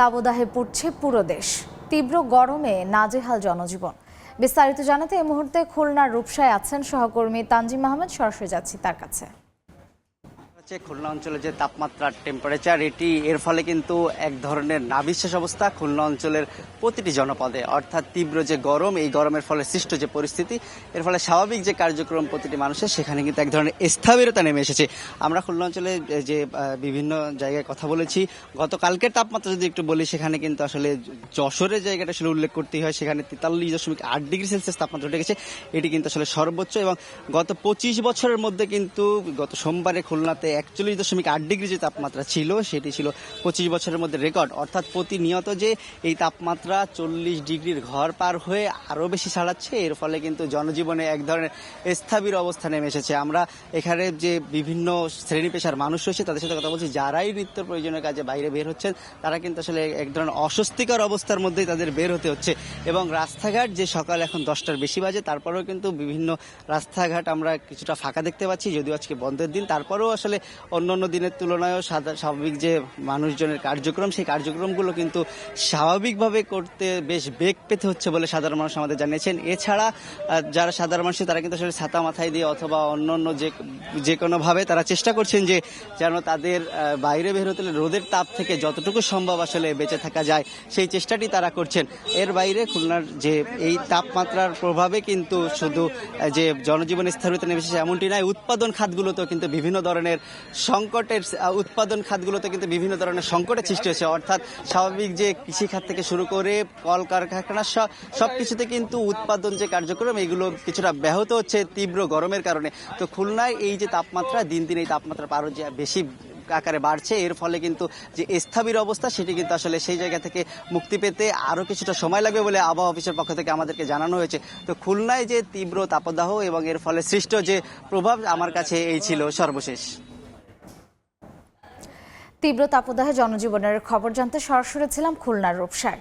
দাবদাহে পুড়ছে পুরো দেশ। তীব্র গরমে নাজেহাল জনজীবন। বিস্তারিত জানাতে এই মুহূর্তে খুলনার রূপসায় আছেন সহকর্মী তানজিম আহমেদ। সরাসরি যাচ্ছি তার কাছে। খুলনা অঞ্চলে যে তাপমাত্রার টেম্পারেচার এর ফলে কিন্তু এক ধরনের নাভিশ্বাস অবস্থা খুলনা অঞ্চলের প্রতিটি জনপদে, অর্থাৎ তীব্র যে গরম, এই গরমের ফলে সৃষ্ট যে পরিস্থিতি, এর ফলে স্বাভাবিক যে কার্যক্রম প্রতিটি মানুষের, সেখানে কিন্তু এক ধরনের স্থবিরতা নেমে এসেছে। আমরা খুলনা অঞ্চলে যে বিভিন্ন জায়গায় কথা বলেছি, গতকালকের তাপমাত্রা যদি একটু বলি, সেখানে কিন্তু আসলে যশোরের জায়গাটা আসলে উল্লেখ করতেই হয়। সেখানে 43.8 ডিগ্রি সেলসিয়াস তাপমাত্রা উঠে গেছে। এটি কিন্তু আসলে সর্বোচ্চ, এবং গত 25 বছরের মধ্যে কিন্তু গত সোমবারে খুলনাতে 41.8 ডিগ্রি যে তাপমাত্রা ছিল, সেটি ছিল 25 বছরের মধ্যে রেকর্ড। অর্থাৎ প্রতিনিয়ত যে এই তাপমাত্রা 40 ডিগ্রির ঘর পার হয়ে আরও বেশি ছাড়াচ্ছে, এর ফলে কিন্তু জনজীবনে এক ধরনের স্থবির অবস্থা নেমে এসেছে। আমরা এখানে যে বিভিন্ন শ্রেণী পেশার মানুষ রয়েছে, তাদের সাথে কথা বলছি, যারাই নিত্য প্রয়োজনীয় কাজে বাইরে বের হচ্ছেন, তারা কিন্তু আসলে এক ধরনের অস্বস্তিকর অবস্থার মধ্যেই তাদের বের হতে হচ্ছে। এবং রাস্তাঘাট যে সকাল এখন 10টার বেশি বাজে, তারপরেও কিন্তু বিভিন্ন রাস্তাঘাট আমরা কিছুটা ফাঁকা দেখতে পাচ্ছি, যদিও আজকে বন্ধের দিন। তারপরেও আসলে অন্যান্য দিনের তুলনায়ও স্বাভাবিক যে মানুষজনের কার্যক্রম, সেই কার্যক্রমগুলো কিন্তু স্বাভাবিকভাবে করতে বেশ বেগ পেতে হচ্ছে বলে সাধারণ মানুষ আমাদের জানিয়েছেন। এছাড়া যারা সাধারণ মানুষ, তারা কিন্তু আসলে ছাতা মাথায় দিয়ে অথবা অন্যান্য যে কোনোভাবে তারা চেষ্টা করছেন যে যেন তাদের বাইরে বের হতে রোদের তাপ থেকে যতটুকু সম্ভব আসলে বেঁচে থাকা যায়, সেই চেষ্টাটি তারা করছেন। এর বাইরে খুলনার যে এই তাপমাত্রার প্রভাবে কিন্তু শুধু যে জনজীবন স্থবিরতা নেমে এসেছে এমনটি নয়, উৎপাদন খাতগুলোতেও কিন্তু বিভিন্ন ধরনের সংকটের সৃষ্টি হয়েছে। অর্থাৎ স্বাভাবিক যে কৃষিখাত থেকে শুরু করে কলকারখানা সবকিছুতে কিন্তু উৎপাদন যে কার্যক্রম, এগুলো কিছুটা ব্যাহত হচ্ছে তীব্র গরমের কারণে। তো খুলনায় এই যে তাপমাত্রা, দিন দিন এই তাপমাত্রা আরও যে বেশি আকারে বাড়ছে, এর ফলে কিন্তু যে স্থবির অবস্থা, সেটি কিন্তু আসলে সেই জায়গা থেকে মুক্তি পেতে আরও কিছুটা সময় লাগবে বলে আবহাওয়া অফিসের পক্ষ থেকে আমাদেরকে জানানো হয়েছে। তো খুলনায় যে তীব্র তাপদাহ এবং এর ফলে সৃষ্ট যে প্রভাব, আমার কাছে এই ছিল সর্বশেষ। তীব্র তাপদাহে জনজীবনের খবর জানতে সরাসরি ছিলাম খুলনার রূপসায়।